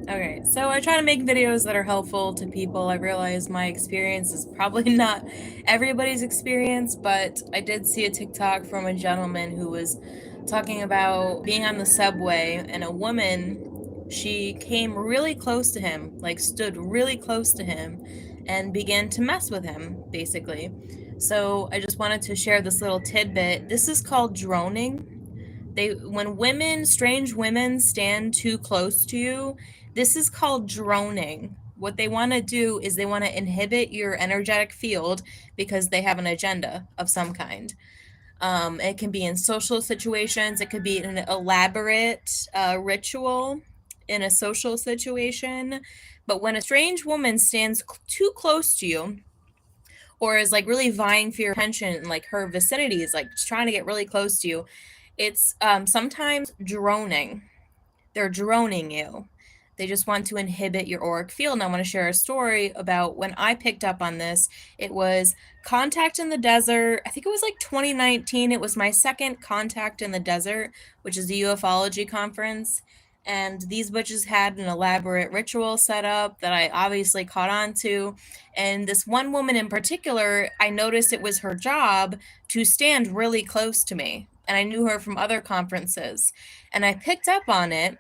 Okay, so I try to make videos that are helpful to people. I realize my experience is probably not everybody's experience, but I did see a TikTok from a gentleman who was talking about being on the subway, and a woman, she came really close to him, like stood really close to him, and began to mess with him, basically. So I just wanted to share this little tidbit. This is called droning. When women, strange women, stand too close to you, this is called droning. What they want to do is they want to inhibit your energetic field because they have an agenda of some kind. It can be in social situations. It could be an elaborate ritual in a social situation. But when a strange woman stands too close to you, or is like really vying for your attention, and like her vicinity is like trying to get really close to you, it's sometimes droning. They're droning you. They just want to inhibit your auric field. And I want to share a story about when I picked up on this. It was Contact in the Desert. I think it was like 2019. It was my second Contact in the Desert, which is the ufology conference. And these bitches had an elaborate ritual set up that I obviously caught on to. And this one woman in particular, I noticed it was her job to stand really close to me. And I knew her from other conferences. And I picked up on it,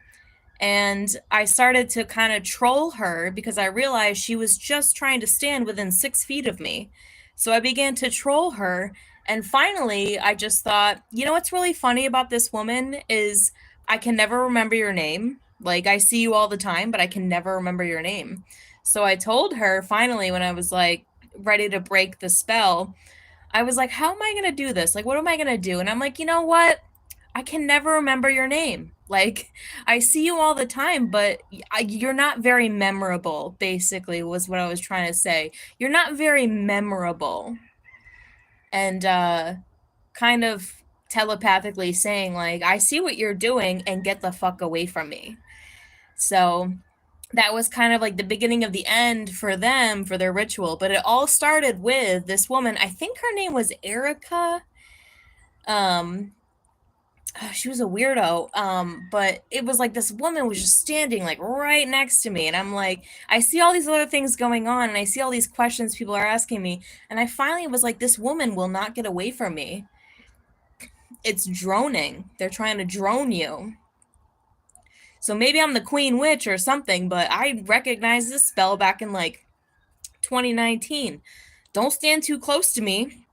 and I started to kind of troll her because I realized she was just trying to stand within 6 feet of me. So I began to troll her. And finally, I just thought, you know what's really funny about this woman is I can never remember your name. Like, I see you all the time, but I can never remember your name. So I told her finally, when I was like ready to break the spell, I was like, how am I going to do this? Like, what am I going to do? And I'm like, you know what? I can never remember your name. Like, I see you all the time, but you're not very memorable, basically, was what I was trying to say. You're not very memorable. And kind of telepathically saying, like, I see what you're doing and get the fuck away from me. So that was kind of like the beginning of the end for them, for their ritual. But it all started with this woman. I think her name was Erica. Um, she was a weirdo, but it was like this woman was just standing like right next to me, and I'm like, I see all these other things going on, and I see all these questions people are asking me, and I finally was like, this woman will not get away from me. It's droning. They're trying to drone you. So maybe I'm the queen witch or something, but I recognized this spell back in like 2019. Don't stand too close to me,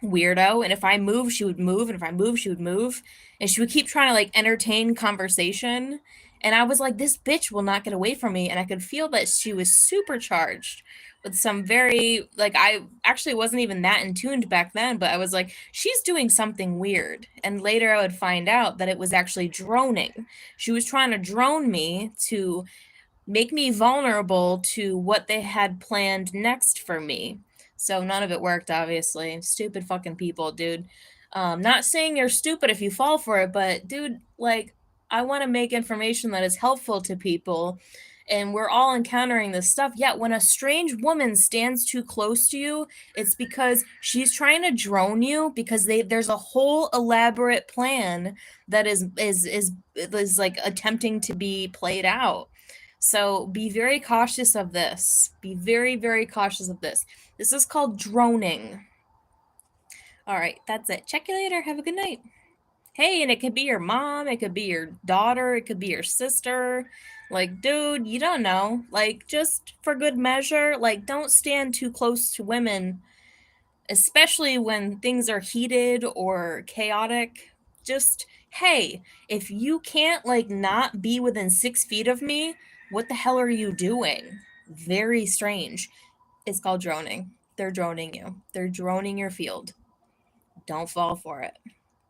weirdo. And if I move, she would move, and if I move, she would move, and she would keep trying to like entertain conversation. And I was like, this bitch will not get away from me. And I could feel that she was supercharged with some very, like, I actually wasn't even that in tuned back then, but I was like, she's doing something weird. And later I would find out that it was actually droning. She was trying to drone me to make me vulnerable to what they had planned next for me. So none of it worked, obviously. Stupid fucking people, dude. Not saying you're stupid if you fall for it, but dude, like, I want to make information that is helpful to people. And we're all encountering this stuff. Yet when a strange woman stands too close to you, it's because she's trying to drone you because there's a whole elaborate plan that is like attempting to be played out. So be very cautious of this. Be very, very cautious of this. This is called droning. All right, that's it. Check you later. Have a good night. Hey, and it could be your mom, it could be your daughter, it could be your sister. Like, dude, you don't know. Like, just for good measure, like, don't stand too close to women, especially when things are heated or chaotic. Just, hey, if you can't, like, not be within 6 feet of me, what the hell are you doing? Very strange. It's called droning. They're droning you. They're droning your field. Don't fall for it.